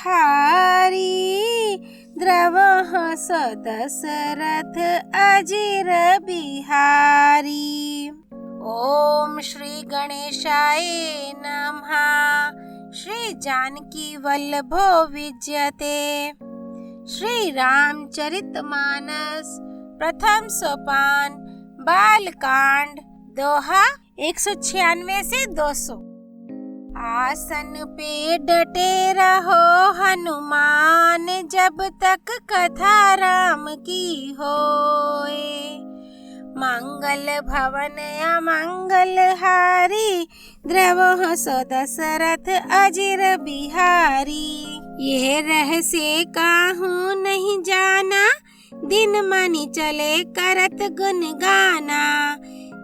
बिहारी द्रवः स दशरथ अजिर बिहारी। ओम श्री गणेशाय नमः। श्री जानकी वल्लभो विजयते। श्री रामचरितमानस प्रथम सोपान बालकांड दोहा 196 से 200। आसन पे डटे रहो हनुमान, जब तक कथा राम की होए। मंगल भवन अमंगल हारी, द्रवः स दशरथ अजिर बिहारी। यह रहस्य काहू नहीं जाना, दिन मनि चले करत गुन गाना।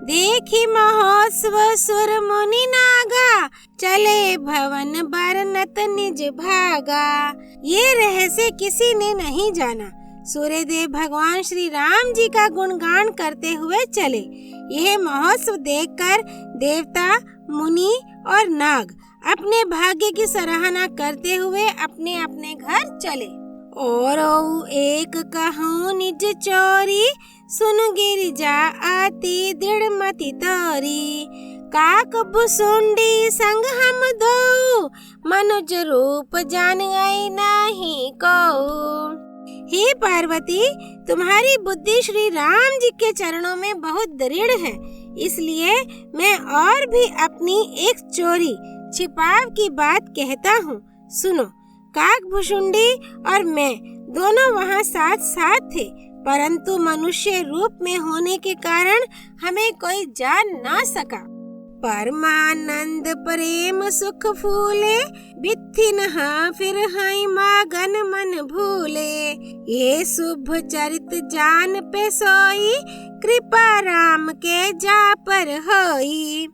देखी महोत्सव सुर मुनि नागा, चले भवन बरनत निज भागा। ये रहस्य किसी ने नहीं जाना। सूर्यदेव भगवान श्री राम जी का गुणगान करते हुए चले। यह महोत्सव देखकर देवता, मुनि और नाग अपने भाग्य की सराहना करते हुए अपने अपने घर चले। और एक कहूँ निज चोरी, सुन गिरिजा आती दृढ़मति तोरी। काक भुसुंडी संग हम दो, मनुज रूप जान गई नहीं को। हे पार्वती, तुम्हारी बुद्धि श्री राम जी के चरणों में बहुत दृढ़ है, इसलिए मैं और भी अपनी एक चोरी छिपाव की बात कहता हूँ। सुनो, काक भुसुंडी और मैं दोनों वहाँ साथ साथ थे, परंतु मनुष्य रूप में होने के कारण हमें कोई जान ना सका। परमानंद प्रेम सुख फूले, बित्थि नहा फिर हाय मगन मन भूले। ये शुभ चरित जान पे सोई, कृपा राम के जा पर होई।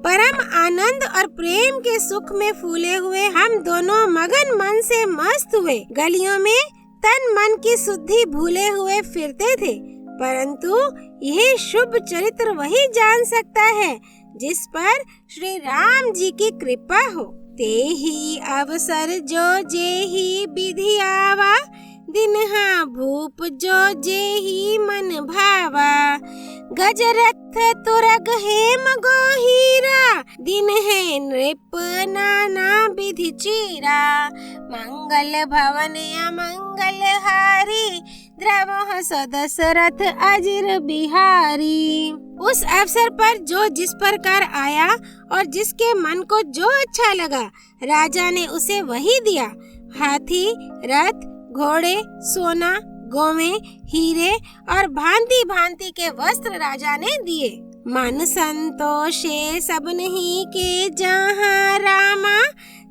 परम आनंद और प्रेम के सुख में फूले हुए हम दोनों मगन मन से मस्त हुए गलियों में तन मन की शुद्धि भूले हुए फिरते थे, परंतु यह शुभ चरित्र वही जान सकता है जिस पर श्री राम जी की कृपा हो। ते ही अवसर जो जे ही विधि आवा, दिनहा भूप जो जे ही मन भावा। गजरथ तुरग हेम गोहीरा, दिन है नृप नाना विधि चीरा। मंगल भवन अमंगल हारी, द्रवः स दशरथ अजिर बिहारी। उस अवसर पर जो जिस प्रकार आया और जिसके मन को जो अच्छा लगा, राजा ने उसे वही दिया। हाथी, रथ, घोड़े, सोना, गौवें, हीरे और भांति भांति के वस्त्र राजा ने दिए। मन संतोषे सब नहीं के जहाँ रामा,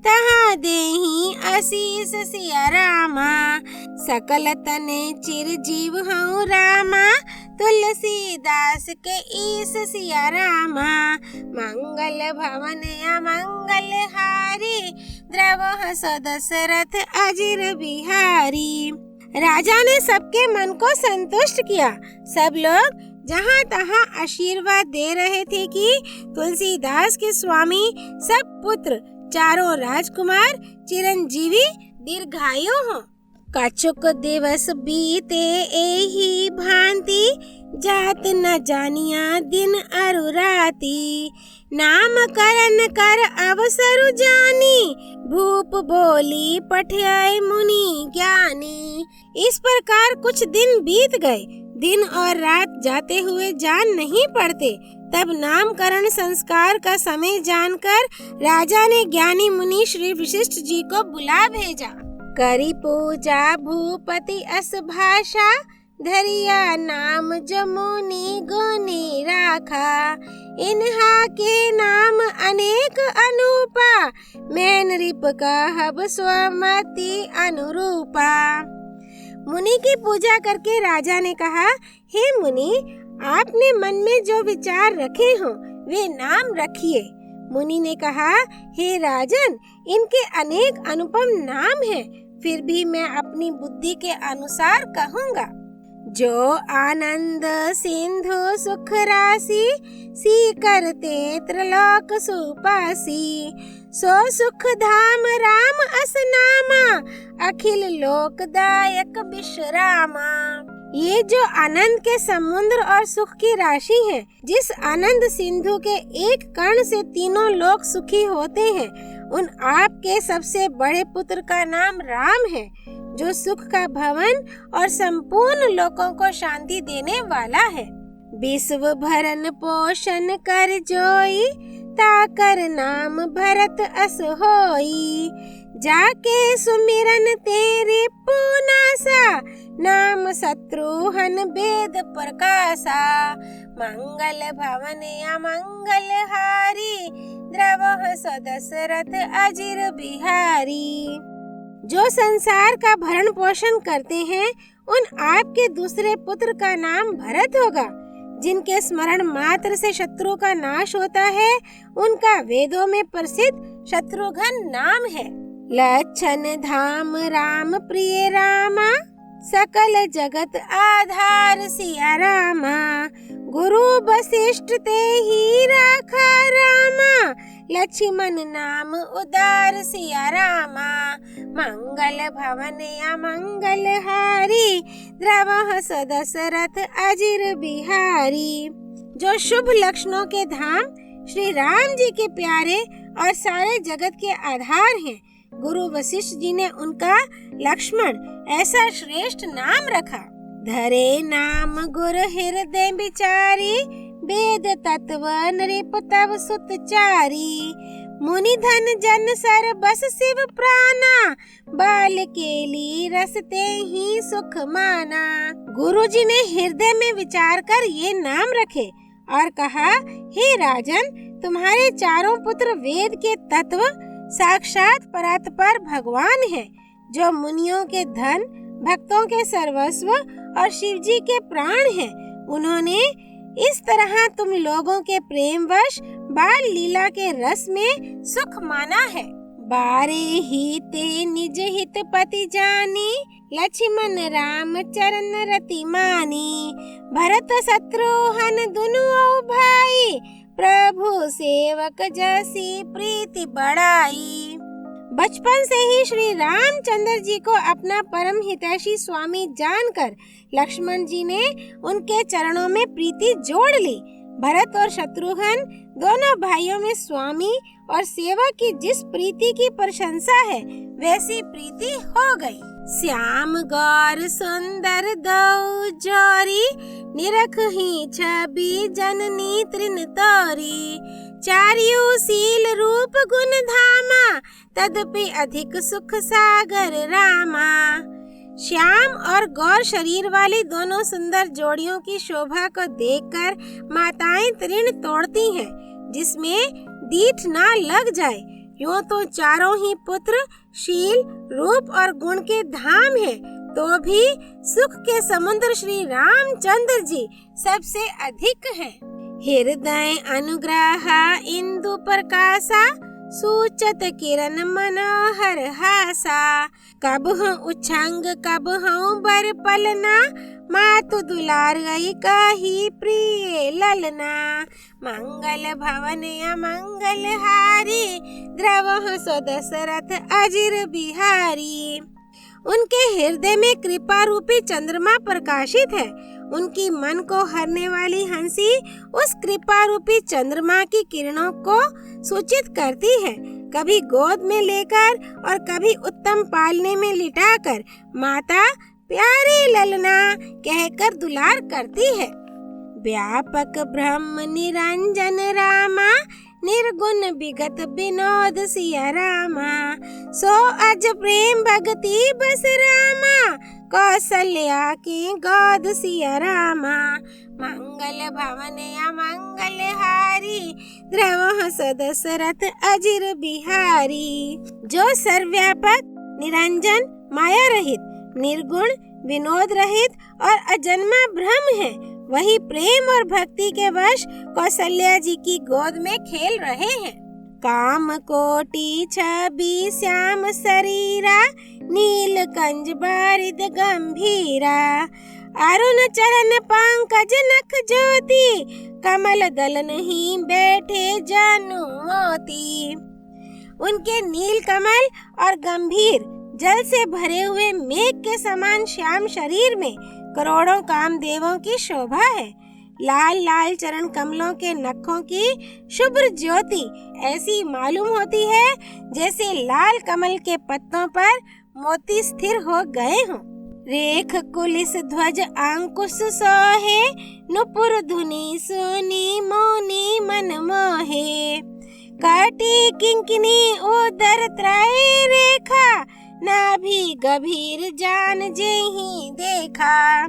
तहाँ देही आशीष सिया रामा। सकल तने चिरजीव हूँ रामा, तुलसीदास के ईश सिया रामा। मंगल भवन अमंगल हारी, द्रवः स दशरथ अजिर बिहारी। राजा ने सबके मन को संतुष्ट किया। सब लोग जहाँ तहाँ आशीर्वाद दे रहे थे कि तुलसीदास के स्वामी सब पुत्र चारों राजकुमार चिरंजीवी दीर्घायु हों। कछुक दिवस बीते एही भांति, जात न जानिया दिन अरु राती। नामकरण कर अवसर जानी, भूप बोली पठियाई मुनि ज्ञानी। इस प्रकार कुछ दिन बीत गए। दिन और रात जाते हुए जान नहीं पड़ते। तब नामकरण संस्कार का समय जानकर राजा ने ज्ञानी मुनि श्री वशिष्ठ जी को बुला भेजा। करी पूजा भूपति अस भाषा, धरिया नाम जमुनि गुनी राखा। इन्हा के नाम अनेक अनूपा, मैं नृप कहब स्वमति अनुरूपा। मुनि की पूजा करके राजा ने कहा, हे मुनि, आपने मन में जो विचार रखे हो वे नाम रखिए। मुनि ने कहा, हे राजन, इनके अनेक अनुपम नाम हैं, फिर भी मैं अपनी बुद्धि के अनुसार कहूँगा। जो आनंद सिंधु सुख राशि, सी करते त्रिलोक सुपासी। सो सुख धाम राम असनामा, अखिल लोकदायक विश्रामा। ये जो आनंद के समुद्र और सुख की राशि है, जिस आनंद सिंधु के एक कण से तीनों लोग सुखी होते हैं, उन आपके सबसे बड़े पुत्र का नाम राम है, जो सुख का भवन और संपूर्ण लोगों को शांति देने वाला है। विश्व भरण पोषण कर जोई, ताकर नाम भरत अस होई। जाके सुमिरन तेरे पुनासा, नाम शत्रुहन वेद प्रकाशा। मंगल भवन अमंगल हारी, द्रवः सदशरथ अजिर बिहारी। जो संसार का भरण पोषण करते हैं, उन आपके दूसरे पुत्र का नाम भरत होगा। जिनके स्मरण मात्र से शत्रु का नाश होता है, उनका वेदों में प्रसिद्ध शत्रुघ्न नाम है। लक्षण धाम राम प्रिय रामा, सकल जगत आधार सिया रामा। गुरु वशिष्ठ ते ही राखा रामा, लक्ष्मण नाम उदार सिया रामा। मंगल भवन अमंगल हारी, द्रवः सदशरथ अजिर बिहारी। जो शुभ लक्षणों के धाम श्री राम जी के प्यारे और सारे जगत के आधार हैं, गुरु वशिष्ठ जी ने उनका लक्ष्मण ऐसा श्रेष्ठ नाम रखा। धरे नाम गुर हृदय विचारी, वेद तत्व नृप तव सुतचारी। मुनि धन जन सर बस शिव प्राणा, बाल केली रसते ही सुख माना। गुरु जी ने हृदय में विचार कर ये नाम रखे और कहा, हे राजन, तुम्हारे चारों पुत्र वेद के तत्व साक्षात परात्पर भगवान है, जो मुनियों के धन, भक्तों के सर्वस्व और शिव जी के प्राण हैं। उन्होंने इस तरह तुम लोगों के प्रेमवश बाल लीला के रस में सुख माना है। बारे ही ते निज हित पति जानी, लक्ष्मण राम चरण रति मानी। भरत शत्रुघ्न दुनु भाई, प्रभु सेवक जैसी प्रीति बढ़ाई। बचपन से ही श्री रामचंद्र जी को अपना परम हितैषी स्वामी जानकर लक्ष्मण जी ने उनके चरणों में प्रीति जोड़ ली। भरत और शत्रुघ्न दोनों भाइयों में स्वामी और सेवक की जिस प्रीति की प्रशंसा है, वैसी प्रीति हो गई। श्याम गौर सुंदर दो जोरी, निरख ही छवि जननी तृण तोरी। चार्यु शील रूप गुण धामा, तदपि अधिक सुख सागर रामा। श्याम और गौर शरीर वाली दोनों सुंदर जोड़ियों की शोभा को देखकर माताएं तृण तोड़ती हैं, जिसमें दीठ ना लग जाए। यूं तो चारों ही पुत्र शील, रूप और गुण के धाम हैं, तो भी सुख के समुद्र श्री रामचंद्र जी सबसे अधिक हैं। हृदय अनुग्रह इंदु प्रकाशा, सूचत किरण मनोहर हासा। कब हूँ उछंग कब हूँ बर पलना, मातु दुलार गई कही प्रिय ललना। मंगल भवन अमंगल हारी, द्रवः सदशरथ अजिर बिहारी। उनके हृदय में कृपा रूपी चंद्रमा प्रकाशित है। उनकी मन को हरने वाली हंसी उस कृपा रूपी चंद्रमा की किरणों को सूचित करती है। कभी गोद में लेकर और कभी उत्तम पालने में लिटाकर माता प्यारी ललना कहकर दुलार करती है। व्यापक ब्रह्म निरंजन रामा, निर्गुण विगत विनोद सिया रामा। सो अज प्रेम भक्ति बस रामा, कौशल्या की गोद सिया रामा। मंगल भवन अमंगल हारी, द्रवः सदशरथ अजिर बिहारी। जो सर्वव्यापक, निरंजन, माया रहित, निर्गुण, विनोद रहित और अजन्मा ब्रह्म है, वही प्रेम और भक्ति के वश कौशल्या जी की गोद में खेल रहे हैं। काम कोटि छवि श्याम शरीरा, नील कंज बारिद गंभीरा। अरुण चरण पंकज नख ज्योति, कमल दल नहीं बैठे जनु मोती। उनके नील कमल और गंभीर जल से भरे हुए मेघ के समान श्याम शरीर में करोड़ों कामदेवों की शोभा है। लाल लाल चरण कमलों के नखों की शुभ्र ज्योति ऐसी मालूम होती है जैसे लाल कमल के पत्तों पर मोती स्थिर हो गए हों। रेख कुलिस ध्वज अंकुश सोहे, नुपुर धुनी सुनी मोनी मन मोहे। कटी किंकिनी उदर त्रय रेखा, नाभि गभीर जान जेहि देखा।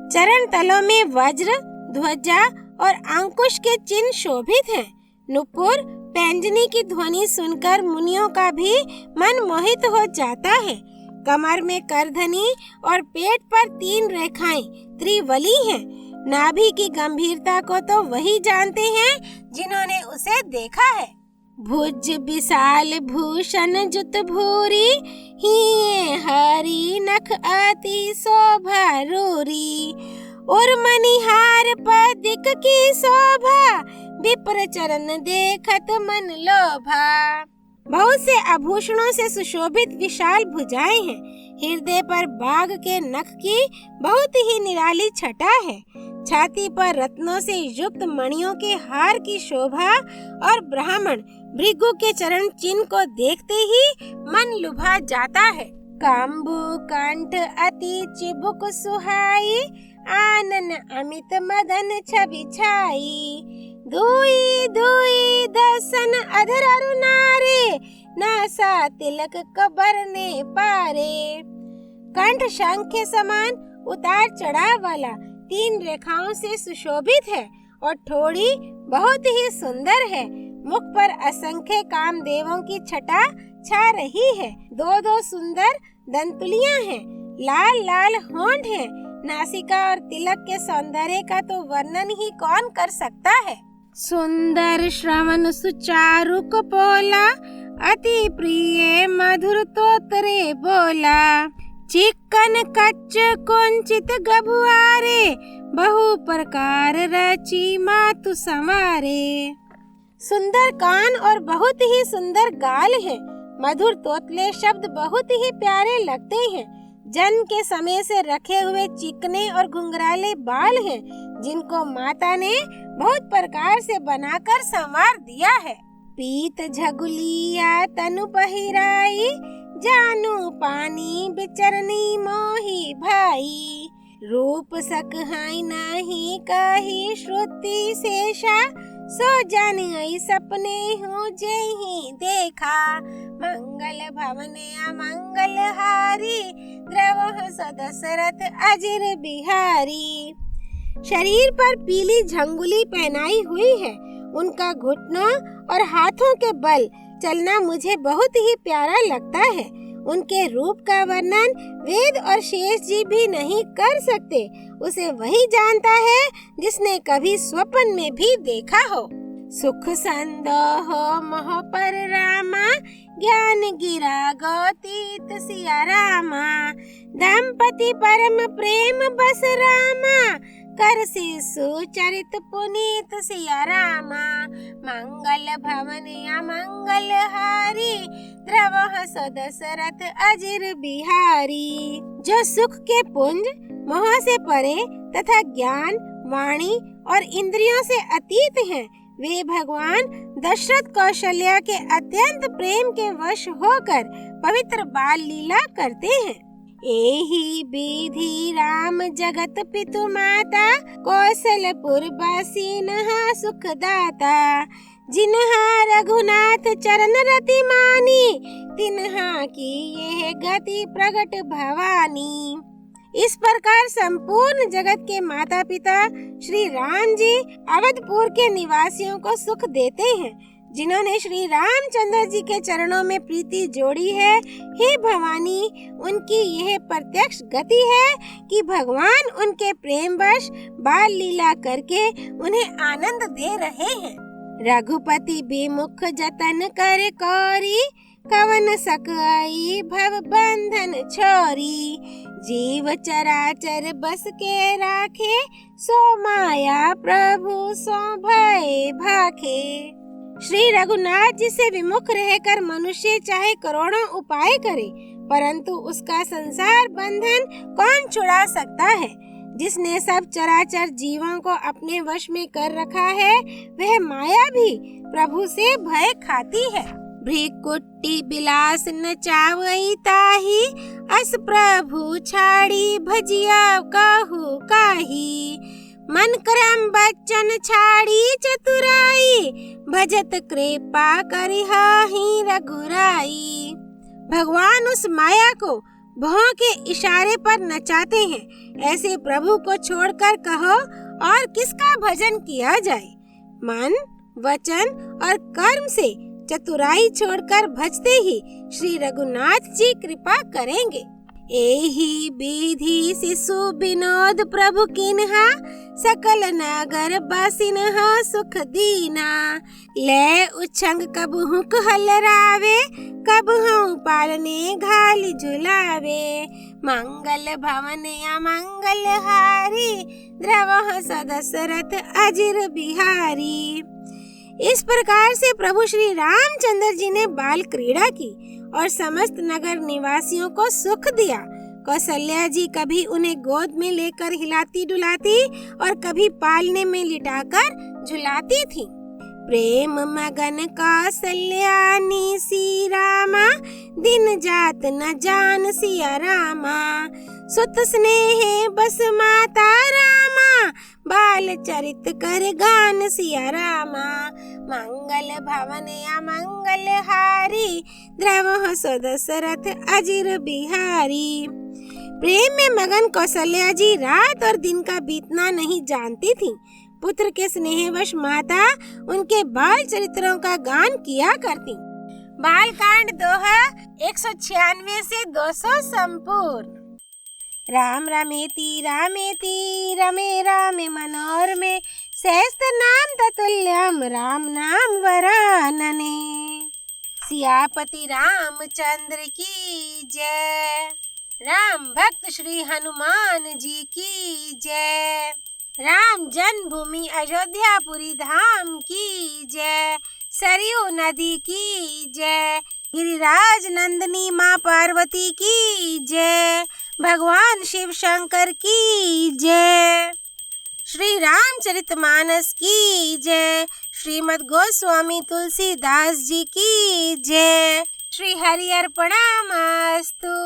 चरण तलों में वज्र, ध्वजा और अंकुश के चिन्ह शोभित हैं। नुपुर पैंजनी की ध्वनि सुनकर मुनियों का भी मन मोहित हो जाता है। कमर में करधनी और पेट पर 3 रेखाएं त्रिवली हैं। नाभि की गंभीरता को तो वही जानते हैं जिन्होंने उसे देखा है। भुज विशाल भूषण जुत भूरी, हिये हरी नख अति शोभा रूरी। उर्मनिहार पदिक की शोभा, विप्र चरण देखत मन लोभा। बहुत से आभूषणों से सुशोभित विशाल भुजाएं हैं। हृदय पर बाघ के नख की बहुत ही निराली छटा है। छाती पर रत्नों से युक्त मणियों के हार की शोभा और ब्राह्मण भृगु के चरण चिन्ह को देखते ही मन लुभा जाता है। काम्बु कंठ अति चिबुक सुहाई, आनन अमित मदन छवि छाई। दुई दुई दर्शन अधर अरुणारे, नासा तिलक कबरने पारे। कंठ शंख के समान उतार चढ़ाव वाला 3 रेखाओं से सुशोभित है और ठोड़ी बहुत ही सुंदर है। मुख पर असंख्य कामदेवों की छटा छा रही है। 2-2 सुंदर दंतुलियां हैं। लाल लाल होंठ हैं। नासिका और तिलक के सौंदर्य का तो वर्णन ही कौन कर सकता है। सुंदर श्रवण सुचारु कपोला, अति प्रिय मधुर तोतरे बोला। चिकन कच्च कुंचित गभुआरे, बहु प्रकार रची मातु संवारे। सुंदर कान और बहुत ही सुंदर गाल है। मधुर तोतले शब्द बहुत ही प्यारे लगते हैं। जन्म के समय से रखे हुए चिकने और घुंघराले बाल हैं, जिनको माता ने बहुत प्रकार से बनाकर संवार दिया है। पीत झगुलिया तनु पहिराई, जानू पानी बिचरनी मोही भाई। रूप सकहाई नहीं कही श्रुति शेषा, सो जानी सपने हूँ जेहि देखा। मंगल भवने अमंगल हारी, द्रवह सदशरथ अजिर बिहारी। शरीर पर पीली झंगुली पहनाई हुई है। उनका घुटनों और हाथों के बल चलना मुझे बहुत ही प्यारा लगता है। उनके रूप का वर्णन वेद और शेष जी भी नहीं कर सकते। उसे वही जानता है जिसने कभी स्वप्न में भी देखा हो। सुख संदोह मोह पर रामा, ज्ञान गिरा गौतीत सिया रामा। दंपति परम प्रेम बस रामा, कर शिशु चरित पुनीत सिया रामा। मंगल भवन अमंगल हारी, द्रवह सदशरथ अजिर बिहारी। जो सुख के पुंज मोह से परे तथा ज्ञान, वाणी और इंद्रियों से अतीत हैं, वे भगवान दशरथ कौशल्या के अत्यंत प्रेम के वश होकर पवित्र बाल लीला करते हैं। एहि विधि राम जगत पितु माता, कौशलपुर बासीनहा सुखदाता। जिन्हा रघुनाथ चरण रति मानी, तिन्हा की यह गति प्रगट भवानी। इस प्रकार संपूर्ण जगत के माता पिता श्री राम जी अवधपुर के निवासियों को सुख देते हैं। जिन्होंने श्री रामचंद्र जी के चरणों में प्रीति जोड़ी है, हे भवानी, उनकी यह प्रत्यक्ष गति है कि भगवान उनके प्रेमवश बाल लीला करके उन्हें आनंद दे रहे हैं। रघुपति विमुख जतन कर कौरी, कवन सकई भव बंधन छोरी। जीव चराचर बस के राखे, सो माया प्रभु सो भय भाखे। श्री रघुनाथ जी से विमुख रहकर मनुष्य चाहे करोड़ों उपाय करे, परंतु उसका संसार बंधन कौन छुड़ा सकता है। जिसने सब चराचर जीवों को अपने वश में कर रखा है, वह माया भी प्रभु से भय खाती है। भ्रिकुटी बिलास नचावई ताही, अस प्रभु छाड़ी भजिया कहू काही। मन क्रम बच्चन छाड़ी चतुराई, भजत कृपा करिहाहि रघुराई। भगवान उस माया को भौं के इशारे पर नचाते हैं। ऐसे प्रभु को छोड़कर कहो और किसका भजन किया जाए। मन, वचन और कर्म से चतुराई छोड़कर भजते ही श्री रघुनाथ जी कृपा करेंगे। एही विधि शिशु विनोद प्रभु किन्हा, सकल नगर बासिन्हा सुख दीना। ले उछंग कबहु कहलरावे, कबहु पालने घाल झुलावे। मंगल भवन अमंगल हारी, द्रवः सदशरथ अजिर बिहारी। इस प्रकार से प्रभु श्री रामचंद्र जी ने बाल क्रीड़ा की और समस्त नगर निवासियों को सुख दिया। कौशल्या जी कभी उन्हें गोद में लेकर हिलाती डुलाती और कभी पालने में लिटाकर झुलाती थी। प्रेम मगन कौशल्या निसी रामा, दिन जात न जान सिया रामा। सुत स्नेह बस माता रामा, बाल चरित कर गान सिया रामा। मंगल भवन अमंगल हारी, द्रवः सदशरथ अजिर बिहारी। प्रेम में मगन कौशल्या जी रात और दिन का बीतना नहीं जानती थी। पुत्र के स्नेहवश माता उनके बाल चरित्रों का गान किया करती। बाल कांड दोहा 196 से 200 संपूर्ण। राम रमेति रामेति रमे रामे मनोरमे, सहस्त्र नाम ततुल्यम राम नाम वरानने। सियापति रामचंद्र की जय। राम भक्त श्री हनुमान जी की जय। राम जन्मभूमि अयोध्यापुरी धाम की जय। सरयू नदी की जय। गिरिराज नंदिनी माँ पार्वती की जय। भगवान शिव शंकर की जय। श्री रामचरितमानस की जय। श्रीमद् गोस्वामी तुलसीदास जी की जय। श्री हरि अर्पणमस्तु।